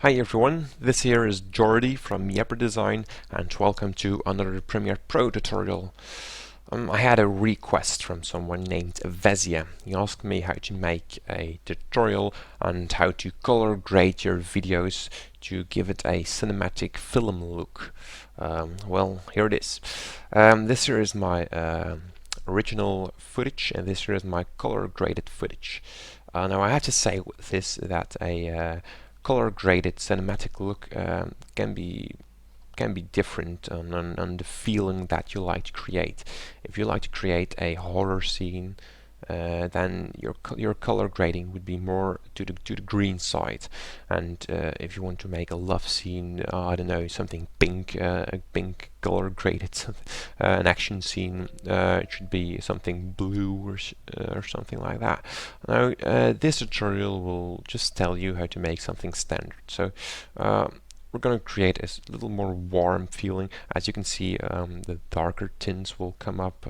Hi everyone, this here is Jordi from Yepper Design and welcome to another Premiere Pro tutorial. I had a request from someone named Vezia. He asked me how to make a tutorial on how to color grade your videos to give it a cinematic film look. Well, here it is. This here is my original footage and this here is my color graded footage. Now I have to say with this that a color graded cinematic look can be different on the feeling that you like to create. If you like to create a horror scene, then your color grading would be more to the green side. And if you want to make a love scene, I don't know, something pink, a pink color graded, an action scene, it should be something blue or something like that. Now, this tutorial will just tell you how to make something standard. So. We're going to create a little more warm feeling. As you can see, the darker tints will come up.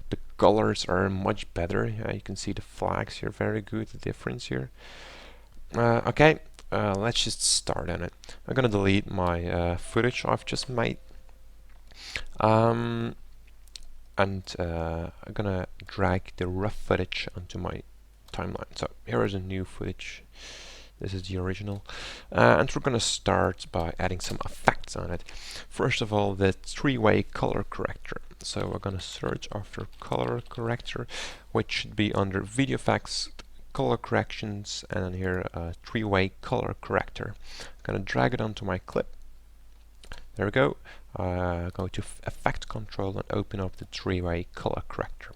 The colors are much better. You can see the flags here, very good, the difference here. Okay, let's just start on it. I'm going to delete my footage I've just made. And I'm going to drag the rough footage onto my timeline. So here is a new footage. This is the original. And we're going to start by adding some effects on it. First of all, the three-way color corrector. So we're going to search after color corrector, which should be under video effects, color corrections, and then here three-way color corrector. I'm going to drag it onto my clip. There we go. Go to effect control and open up the three-way color corrector.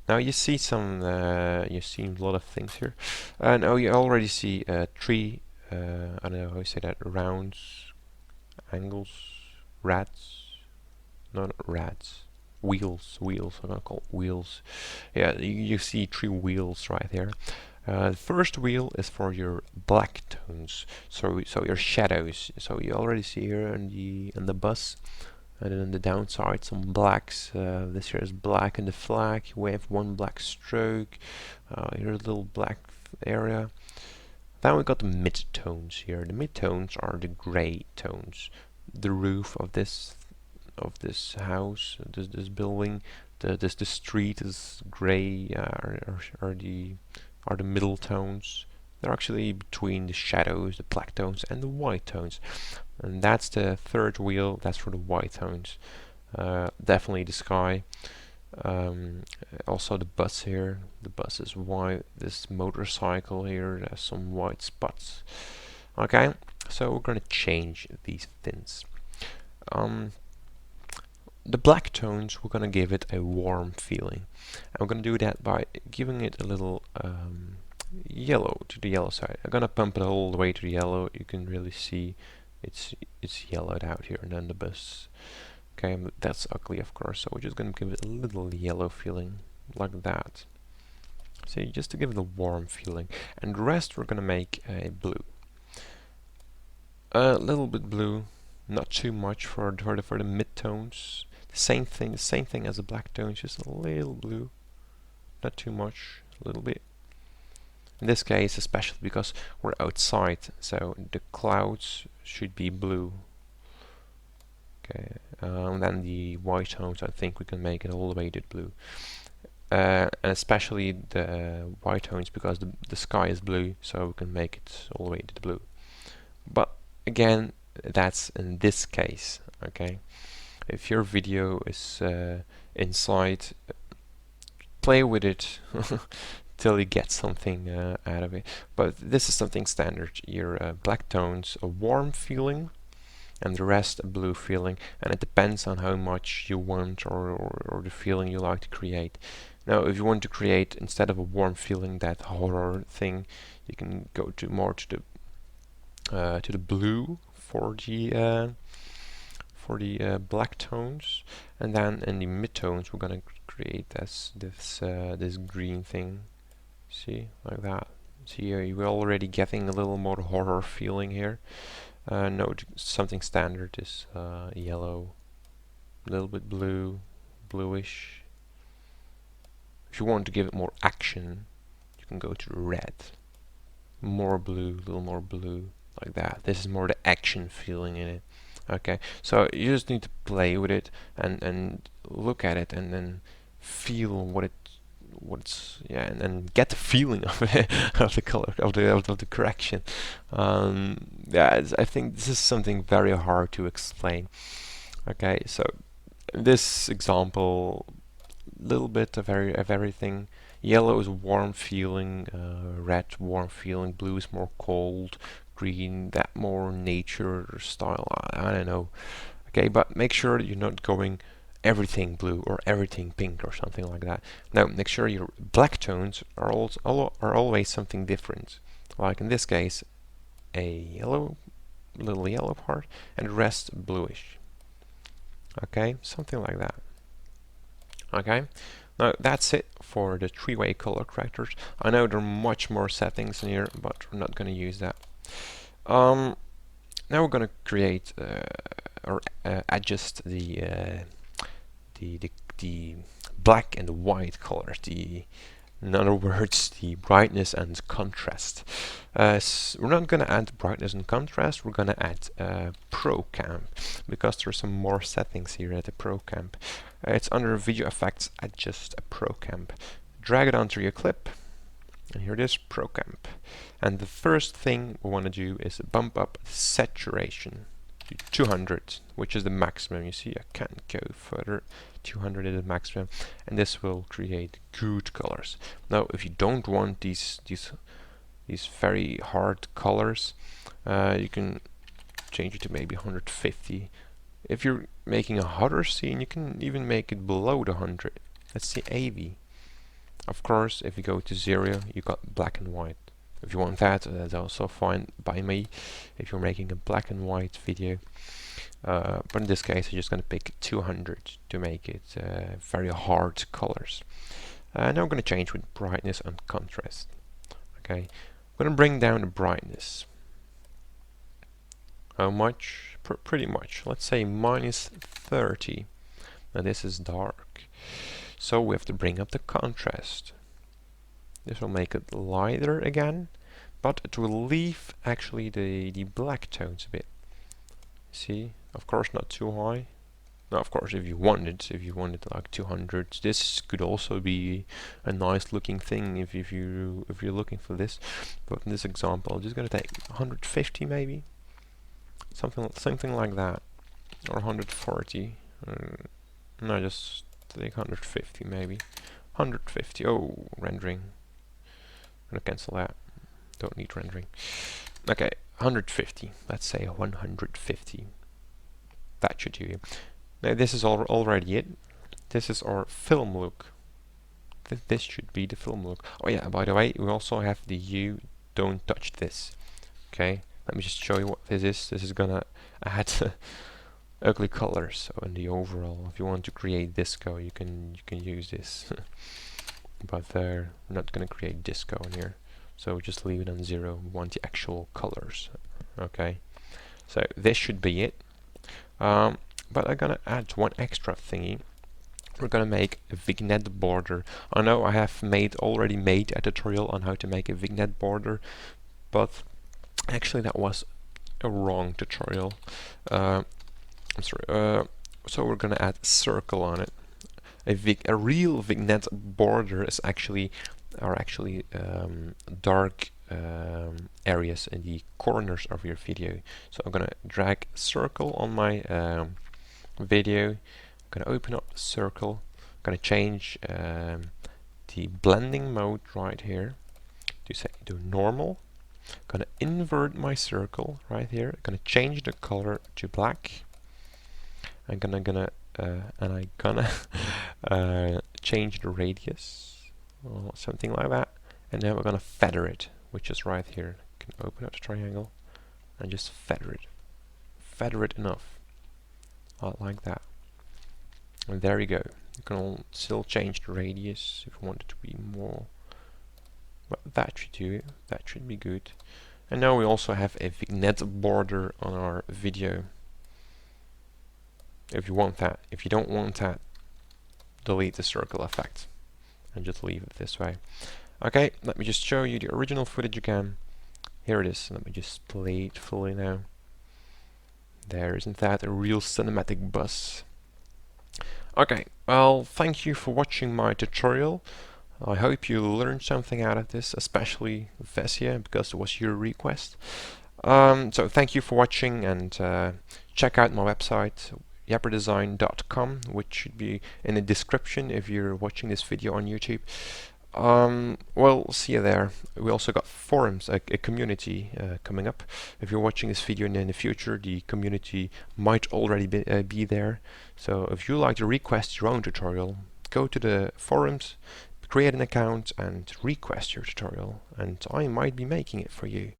Now you see you see a lot of things here. Now you already see three, I don't know how you say that, rounds, angles, rads, not rads, wheels, I'm gonna call it wheels. Yeah, you see three wheels right there. The first wheel is for your black tones, so your shadows. So you already see here on the bus. And then on the downside, some blacks. This here is black in the flag. We have one black stroke. Here's a little black area. Then we got the mid-tones here. The mid-tones are the gray tones. The roof of this house, this building, the street is gray. Are the middle tones. They're actually between the shadows, the black tones, and the white tones. And that's the third wheel, that's for the white tones. Definitely the sky. Also the bus here. The bus is white. This motorcycle here has some white spots. Okay, so we're going to change these tints. The black tones, we're going to give it a warm feeling. And we're going to do that by giving it a little yellow to the yellow side. I'm going to pump it all the way to the yellow. You can really see it's yellowed out here, and then the bus. Okay, but that's ugly, of course, so we're just going to give it a little yellow feeling, like that. So just to give it a warm feeling. And the rest we're going to make a blue. A little bit blue, not too much for the mid-tones. The same thing as the black tones, just a little blue. Not too much, a little bit. In this case, especially because we're outside, so the clouds should be blue. Okay, then the white tones, I think we can make it all the way to blue. And especially the white tones, because the sky is blue, so we can make it all the way to the blue. But again, that's in this case, okay? If your video is inside, play with it till you get something out of it. But this is something standard. Your black tones, a warm feeling, and the rest a blue feeling, and it depends on how much you want or the feeling you like to create. Now if you want to create, instead of a warm feeling, that horror thing, you can go to more to the blue for the black tones, and then in the mid-tones we're gonna create this green thing. See, like that. See, you're already getting a little more horror feeling here. No, something standard is yellow, a little bit blue, bluish. If you want to give it more action, you can go to red. More blue, a little more blue. like that. This is more the action feeling in it. Okay, so you just need to play with it and look at it and then feel what's yeah, and get the feeling of it, of the color, of the correction. Yeah, I think this is something very hard to explain. Okay, so this example, little bit of everything. Yellow is warm feeling, red warm feeling, blue is more cold, green that more nature style. I don't know. Okay, but make sure that you're not going everything blue or everything pink or something like that. Now, make sure your black tones are always something different. Like in this case, a little yellow part, and the rest bluish. Okay, something like that. Okay, now that's it for the three-way color correctors. I know there are much more settings in here, but we're not going to use that. Now we're going to create or adjust the black and white colors. In other words, the brightness and contrast. So we're not going to add brightness and contrast. We're going to add ProCamp because there's some more settings here at the ProCamp. It's under Video Effects, Adjust a ProCamp. Drag it onto your clip, and here it is, ProCamp. And the first thing we want to do is bump up saturation to 200, which is the maximum. You see, I can't go further. 200 is the maximum, and this will create good colors. Now, if you don't want these very hard colors, you can change it to maybe 150. If you're making a hotter scene, you can even make it below the 100. Let's say 80. Of course, if you go to 0, you got black and white. If you want that, that's also fine by me, if you're making a black and white video. But in this case, I'm just going to pick 200 to make it very hard colors. Now I'm going to change with brightness and contrast. Okay, I'm going to bring down the brightness. How much? Pretty much. Let's say minus 30. Now this is dark. So we have to bring up the contrast. This will make it lighter again, but it will leave actually the black tones a bit. See, of course not too high. Now, of course, if you wanted like 200, this could also be a nice looking thing if you're looking for this. But in this example, I'm just gonna take 150 maybe, something like that, or 140. No, just take 150 maybe. 150. Oh, rendering. I'm gonna cancel that. Don't need rendering. Okay, 150. Let's say 150. That should do. Now this is already it. This is our film look. This should be the film look. Oh yeah, by the way, we also have the you don't touch this. Okay, let me just show you what this is. This is gonna add ugly colors. So in the overall, if you want to create disco, you can use this. But we're not gonna create disco in here. So just leave it on 0. We want the actual colors. Okay, so this should be it. But I'm gonna add one extra thingy. We're gonna make a vignette border. I know I have already made a tutorial on how to make a vignette border, but actually that was a wrong tutorial. I'm sorry. So we're gonna add circle on it. A real vignette border is actually dark areas in the corners of your video. So I'm gonna drag circle on my video. I'm gonna open up the circle. I'm gonna change the blending mode right here to say to normal. I'm gonna invert my circle right here. I'm gonna change the color to black. I'm gonna change the radius or something like that, and then we're gonna feather it, which is right here. You can open up the triangle and just feather it enough, like that, and there you go. You can still change the radius if you want it to be more, but that should do it. That should be good. And now we also have a vignette border on our video. If you want that. If you don't want that, delete the circle effect and just leave it this way. Okay, let me just show you the original footage again. Here it is. Let me just play it fully now. There, isn't that a real cinematic bus? Okay, well, thank you for watching my tutorial. I hope you learned something out of this, especially Vesia, because it was your request. So thank you for watching, and check out my website, yapperdesign.com, which should be in the description if you're watching this video on YouTube. Well, see you there. We also got forums, a community coming up. If you're watching this video in the future, the community might already be there. So if you like to request your own tutorial, go to the forums, create an account and request your tutorial, and I might be making it for you.